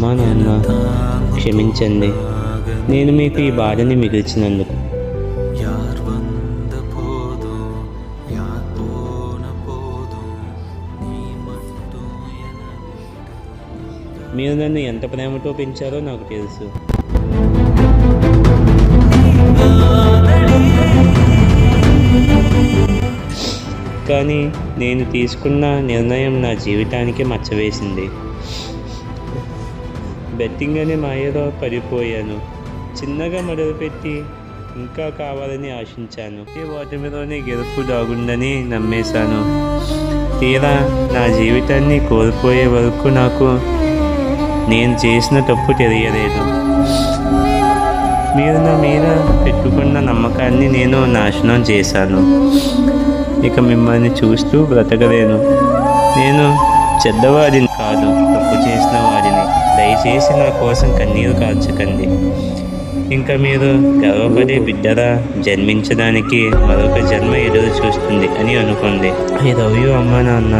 అమ్మా నాన్న, క్షమించండి నేను మీకు ఈ బాధని మిగిల్చినందుకు. మీరు నన్ను ఎంత ప్రేమతో పెంచారో నాకు తెలుసు. కానీ నేను తీసుకున్న నిర్ణయం నా జీవితానికి మచ్చవేసింది. బెట్టింగ్ అనే మాయలో పడిపోయాను. చిన్నగా మొదలుపెట్టి ఇంకా కావాలని ఆశించాను. ఈ ఓటమిలోనే గెలుపు దాగుందని నమ్మేశాను. తీరా నా జీవితాన్ని కోల్పోయే వరకు నాకు నేను చేసిన తప్పు తెలియలేదు. మీరు నా మీద పెట్టుకున్న నమ్మకాన్ని నేను నాశనం చేశాను. ఇక మిమ్మల్ని చూస్తూ బ్రతకలేను. నేను చెడ్డవాడిని కాదు, తప్పు చేసిన వాడిని. దయచేసి నా కోసం కన్నీరు కార్చకండి. ఇంకా మీరు గర్వపడే బిడ్డరా జన్మించడానికి మరొక జన్మ ఎదురు చూస్తుంది అని అనుకోండి. ఐ లవ్ యూ అమ్మా నాన్న.